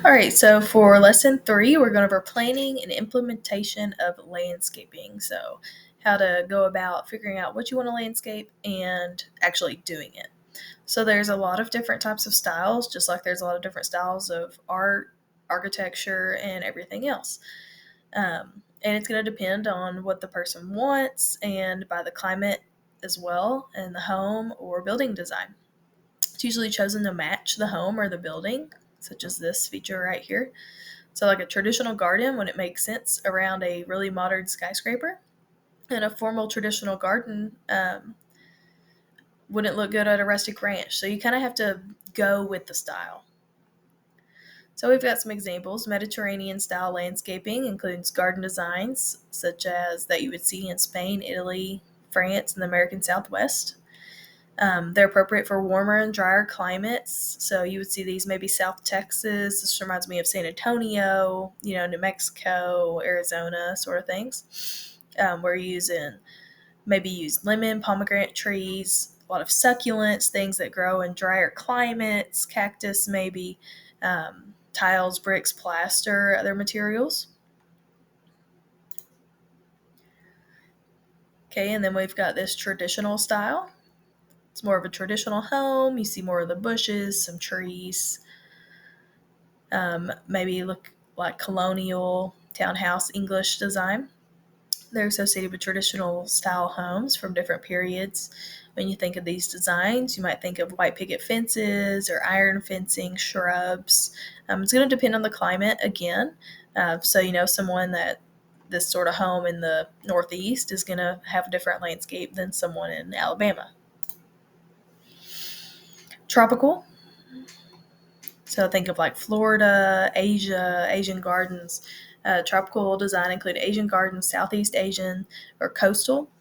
All right, so for lesson 3, we're going over planning and implementation of landscaping. So, how to go about figuring out what you want to landscape and actually doing it. So, there's a lot of different types of styles, just like there's a lot of different styles of art, architecture, and everything else. And it's going to depend on what the person wants and by the climate as well, and the home or building design. It's usually chosen to match the home or the building, such as this feature right here. So, like a traditional garden when it makes sense around a really modern skyscraper, and a formal traditional garden wouldn't look good at a rustic ranch. So, you kind of have to go with the style. So, we've got some examples. Mediterranean style landscaping includes garden designs such as that you would see in Spain, Italy, France, and the American Southwest. They're appropriate for warmer and drier climates. So you would see these maybe South Texas. This reminds me of San Antonio, New Mexico, Arizona, sort of things. We're maybe use lemon, pomegranate trees, a lot of succulents, things that grow in drier climates, cactus maybe, tiles, bricks, plaster, other materials. Okay, and then we've got this traditional style. It's more of a traditional home. You see more of the bushes, some trees. Maybe look like colonial townhouse English design. They're associated with traditional style homes from different periods. When you think of these designs, you might think of white picket fences or iron fencing, shrubs. It's going to depend on the climate again. So, someone that this sort of home in the Northeast is going to have a different landscape than someone in Alabama. Tropical. So think of like Florida, Asia, Asian gardens. Tropical design include Asian gardens, Southeast Asian, or coastal.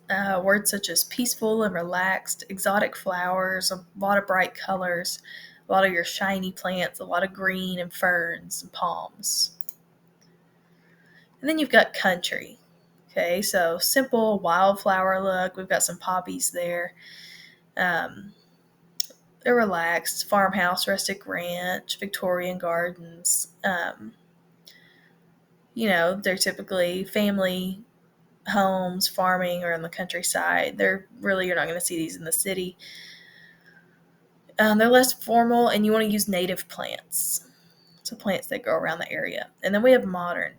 Words such as peaceful and relaxed, exotic flowers, a lot of bright colors, a lot of your shiny plants, a lot of green and ferns and palms. And then you've got country. Okay, so simple wildflower look. We've got some poppies there. They're relaxed. Farmhouse, rustic ranch, Victorian gardens. They're typically family homes, farming, or in the countryside. You're not going to see these in the city. They're less formal, and you want to use native plants. So plants that grow around the area. And then we have modern.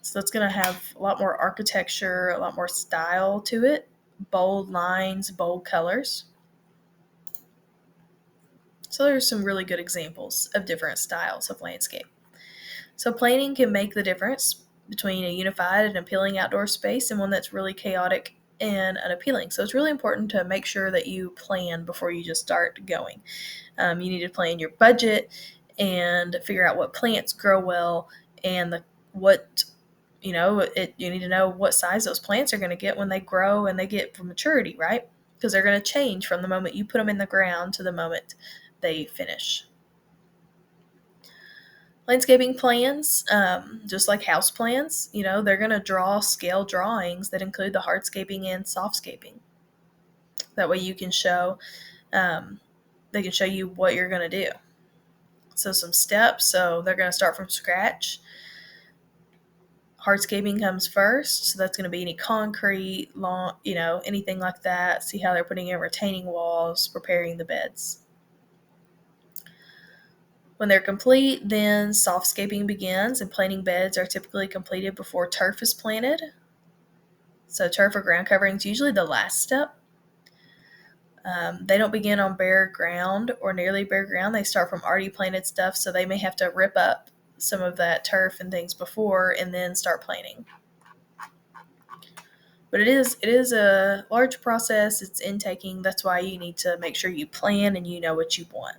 So it's going to have a lot more architecture, a lot more style to it. Bold lines, bold colors. So there's some really good examples of different styles of landscape. So planning can make the difference between a unified and appealing outdoor space and one that's really chaotic and unappealing. So it's really important to make sure that you plan before you just start going. You need to plan your budget and figure out what plants grow well and you need to know what size those plants are going to get when they grow and they get from maturity, right? Because they're going to change from the moment you put them in the ground to the moment they finish. Landscaping plans, just like house plans, they're going to draw scale drawings that include the hardscaping and softscaping. That way you can they can show you what you're going to do. So some steps, so they're going to start from scratch. Hardscaping comes first, so that's going to be any concrete, anything like that. See how they're putting in retaining walls, preparing the beds. When they're complete, then softscaping begins, and planting beds are typically completed before turf is planted. So turf or ground covering is usually the last step. They don't begin on bare ground or nearly bare ground. They start from already planted stuff, so they may have to rip up some of that turf and things before and then start planting. But it is a large process. It's intaking. That's why you need to make sure you plan and you know what you want.